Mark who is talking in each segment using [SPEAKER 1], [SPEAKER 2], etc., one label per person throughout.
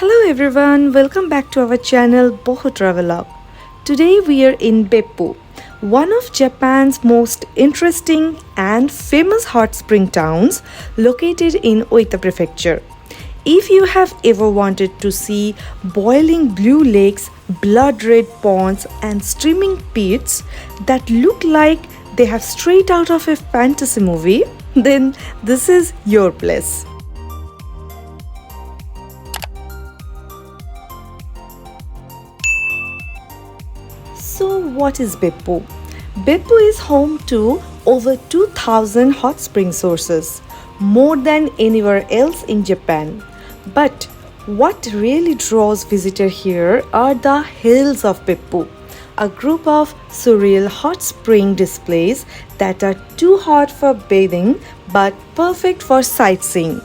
[SPEAKER 1] Hello everyone, welcome back to our channel Beppu Travelog. Today we are in Beppu, one of Japan's most interesting and famous hot spring towns located in Oita Prefecture. If you have ever wanted to see boiling blue lakes, blood red ponds and streaming pits that look like they have straight out of a fantasy movie, then this is your place. So what is Beppu? Beppu is home to over 2,000 hot spring sources, more than anywhere else in Japan. But what really draws visitors here are the hills of Beppu, a group of surreal hot spring displays that are too hot for bathing but perfect for sightseeing.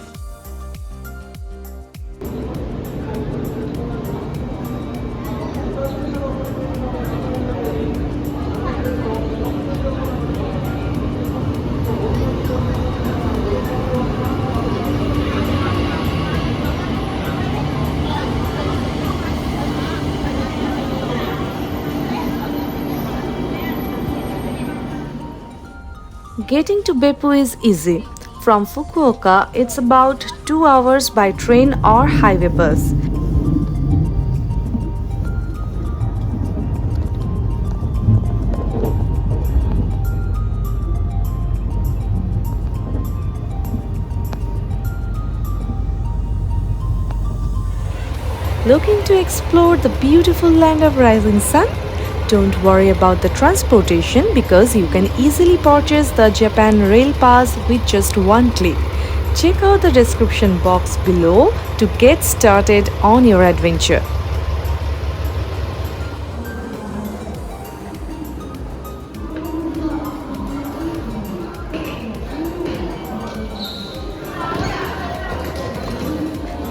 [SPEAKER 1] Getting to Beppu is easy. From Fukuoka, it's about 2 hours by train or highway bus. Looking to explore the beautiful land of rising sun? Don't worry about the transportation because you can easily purchase the Japan Rail Pass with just one click. Check out the description box below to get started on your adventure.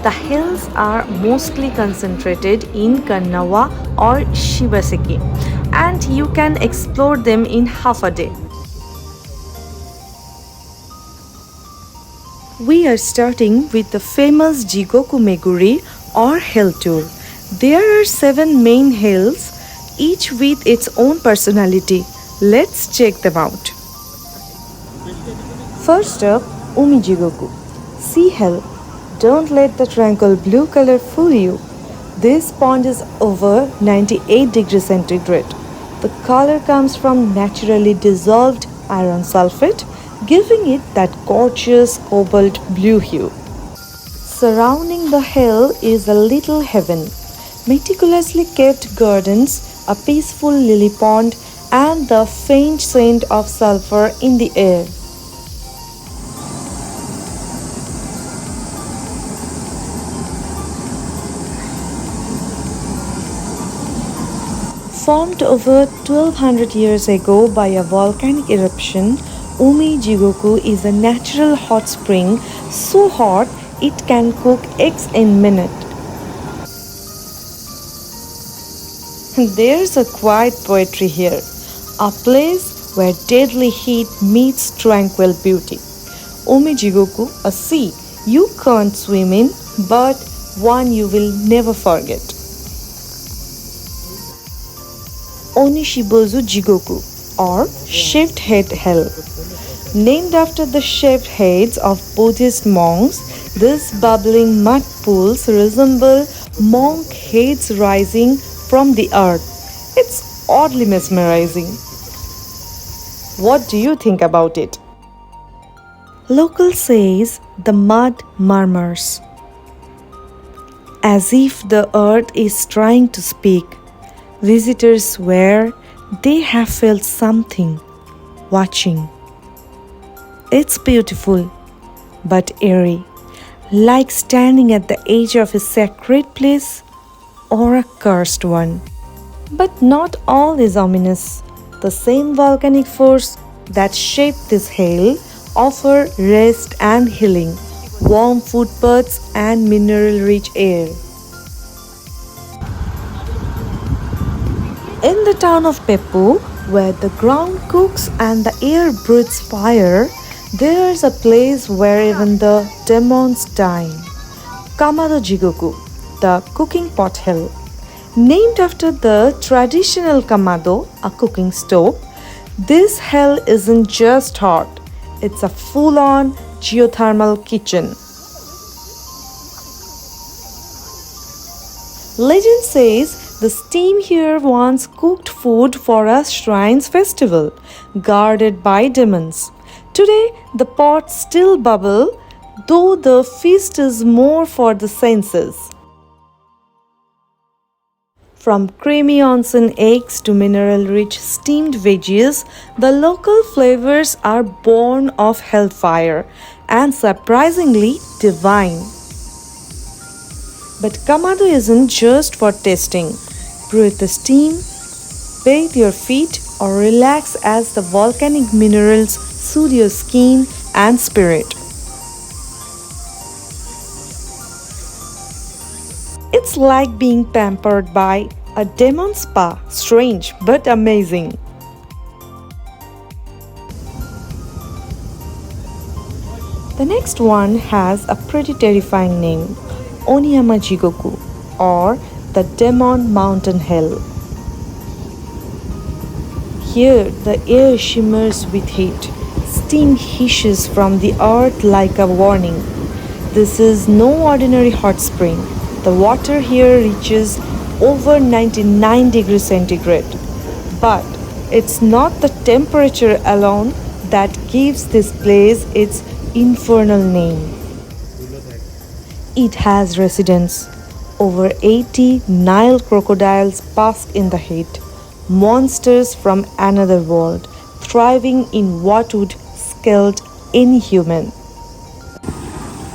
[SPEAKER 1] The hills are mostly concentrated in Kannawa or Shibaseki, and you can explore them in half a day. We are starting with the famous Jigoku Meguri or Hell Tour. There are 7 main hills, each with its own personality. Let's check them out. First up, Umi Jigoku, Sea Hell. Don't let the tranquil blue color fool you. This pond is over 98 degrees centigrade. The color comes from naturally dissolved iron sulfate, giving it that gorgeous cobalt blue hue. Surrounding the hill is a little heaven. Meticulously kept gardens, a peaceful lily pond, and the faint scent of sulfur in the air. Formed over 1200 years ago by a volcanic eruption, Umi Jigoku is a natural hot spring so hot it can cook eggs in minutes. There's a quiet poetry here, a place where deadly heat meets tranquil beauty. Umi Jigoku, a sea you can't swim in, but one you will never forget. Onishibozu Jigoku or Shaved Head Hell. Named after the shaved heads of Buddhist monks, these bubbling mud pools resemble monk heads rising from the earth. It's oddly mesmerizing. What do you think about it? Local says the mud murmurs, as if the earth is trying to speak. Visitors swear they have felt something watching. It's beautiful but eerie, like standing at the edge of a sacred place or a cursed one. But not all is ominous. The same volcanic force that shaped this hill offer rest and healing, warm food baths and mineral-rich air. In the town of Beppu, where the ground cooks and the air breathes fire, there's a place where even the demons dine. Kamado Jigoku, the cooking pot hill. Named after the traditional kamado, a cooking stove, this hill isn't just hot, it's a full-on geothermal kitchen. Legend says the steam here once cooked food for a shrine's festival, guarded by demons. Today, the pots still bubble, though the feast is more for the senses. From creamy onsen eggs to mineral-rich steamed veggies, the local flavors are born of hellfire and surprisingly divine. But kamado isn't just for tasting. Breathe the steam, bathe your feet, or relax as the volcanic minerals soothe your skin and spirit. It's like being pampered by a demon spa. Strange but amazing. The next one has a pretty terrifying name, Oniyama Jigoku, or the Demon Mountain Hell. Here, the air shimmers with heat. Steam hisses from the earth like a warning. This is no ordinary hot spring. The water here reaches over 99 degrees centigrade. But it's not the temperature alone that gives this place its infernal name. It has residents. Over 80 Nile crocodiles bask in the heat, monsters from another world, thriving in what would scald any human.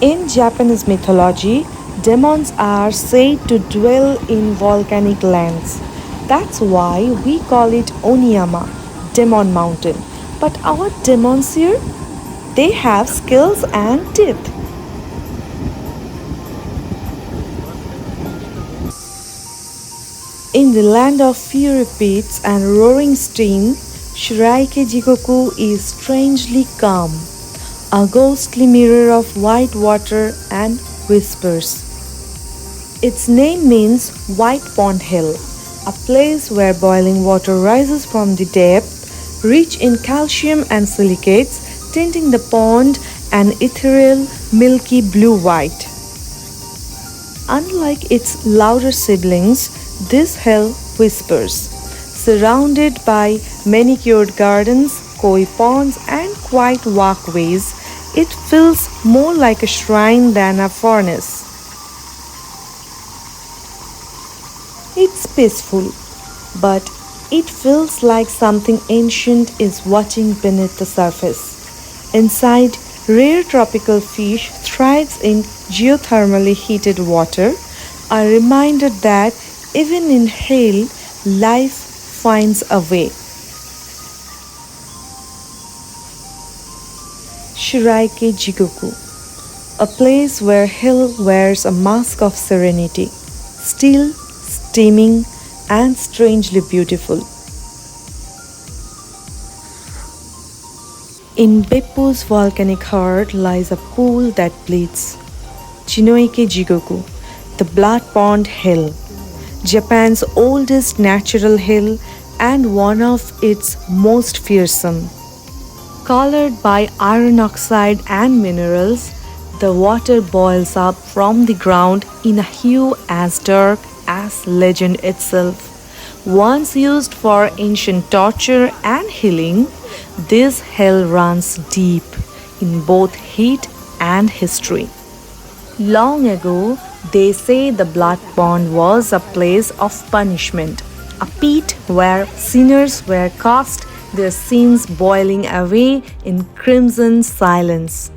[SPEAKER 1] In Japanese mythology, demons are said to dwell in volcanic lands. That's why we call it Oniyama, Demon Mountain. But our demons here, they have scales and teeth. In the land of fury pits and roaring steam, Shiraike Jigoku is strangely calm, a ghostly mirror of white water and whispers. Its name means White Pond Hill, a place where boiling water rises from the depth, rich in calcium and silicates, tinting the pond an ethereal, milky blue-white. Unlike its louder siblings, this hill whispers. Surrounded by manicured gardens, koi ponds, and quiet walkways, it feels more like a shrine than a furnace. It's peaceful, but it feels like something ancient is watching beneath the surface. Inside, rare tropical fish thrives in geothermally heated water, a reminder that even in hell, life finds a way. Shiraike Jigoku, a place where hell wears a mask of serenity, still, steaming, and strangely beautiful. In Beppu's volcanic heart lies a pool that bleeds. Chinoike Jigoku, the Blood Pond Hill, Japan's oldest natural hill and one of its most fearsome. Colored by iron oxide and minerals, the water boils up from the ground in a hue as dark as legend itself. Once used for ancient torture and healing, this hell runs deep in both heat and history. Long ago, they say the Blood Pond was a place of punishment, a pit where sinners were cast, their sins boiling away in crimson silence.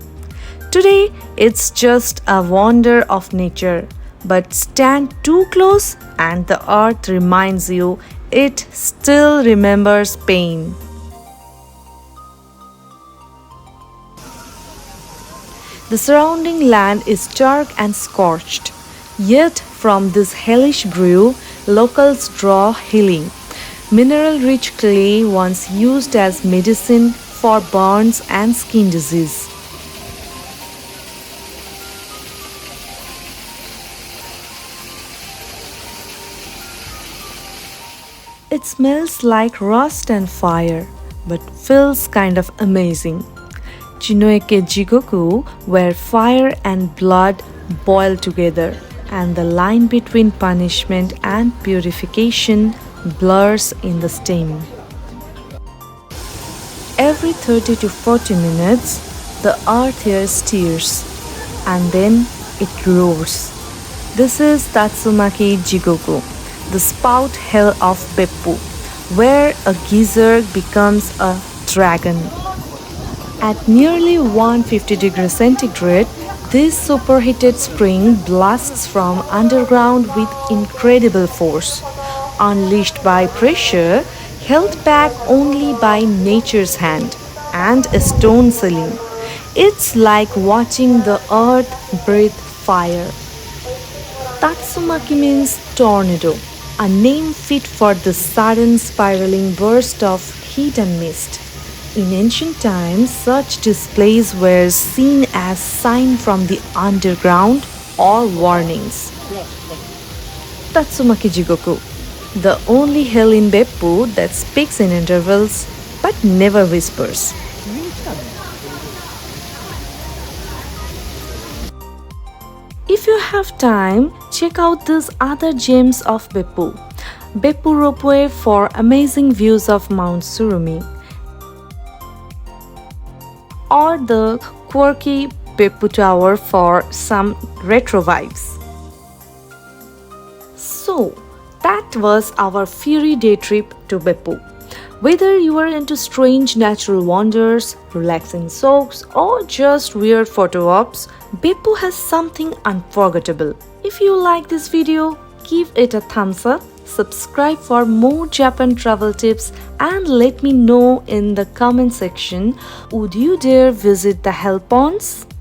[SPEAKER 1] Today, it's just a wonder of nature, but stand too close and the earth reminds you it still remembers pain. The surrounding land is dark and scorched. Yet from this hellish brew, locals draw healing. Mineral-rich clay once used as medicine for burns and skin disease. It smells like rust and fire, but feels kind of amazing. Chinoeke Jigoku, where fire and blood boil together, and the line between punishment and purification blurs in the steam. Every 30 to 40 minutes, the earth here stirs, and then it roars. This is Tatsumaki Jigoku, the spout hell of Beppu, where a geyser becomes a dragon. At nearly 150 degrees centigrade, this superheated spring blasts from underground with incredible force, unleashed by pressure, held back only by nature's hand and a stone ceiling. It's like watching the earth breathe fire. Tatsumaki means tornado, a name fit for the sudden spiraling burst of heat and mist. In ancient times, such displays were seen as signs from the underground or warnings. Tatsumaki Jigoku, the only hell in Beppu that speaks in intervals but never whispers. If you have time, check out these other gems of Beppu. Beppu Ropeway for amazing views of Mount Surumi, or the quirky Beppu Tower for some retro vibes. So, that was our fairy day trip to Beppu. Whether you are into strange natural wonders, relaxing soaks, or just weird photo ops, Beppu has something unforgettable. If you like this video, give it a thumbs up, subscribe for more Japan travel tips, and let me know in the comment section, would you dare visit the hell ponds?